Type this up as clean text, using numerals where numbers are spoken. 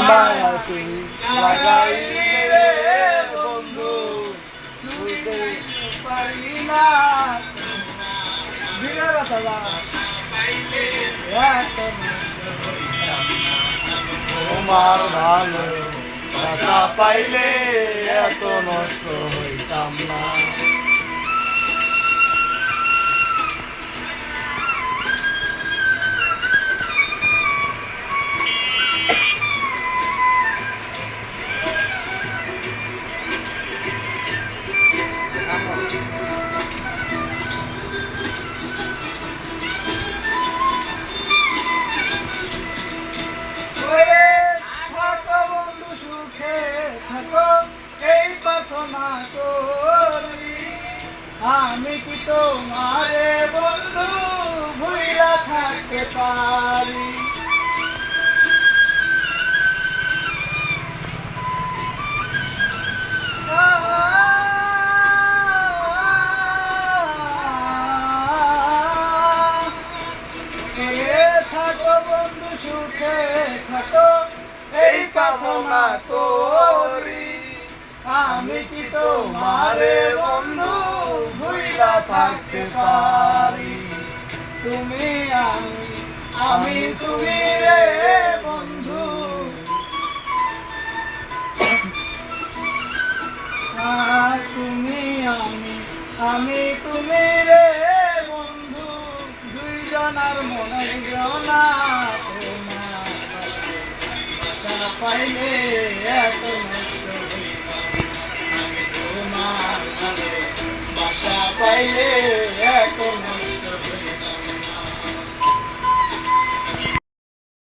মায়া তুমি লাগাইলে বন্ধু বুঝতে পারি না বিনা কথা তোমার ভালো বাসা পাইলে এত নষ্ট হইতাম না। আমি কি তোমারে বন্ধু ভুইলা থাকতে পারি? থাকো বন্ধু সুখে থাকো এই প্রার্থনা করি। আমি কি তোমারে বন্ধু ভুইলা থাকতে পারি? তুমি আমি তুমি রে বন্ধু, তুমি আমি তুমি রে বন্ধু, দুইজনার মনের জনা বাসা পাইলে এত নষ্ট বাসা পাইলে এত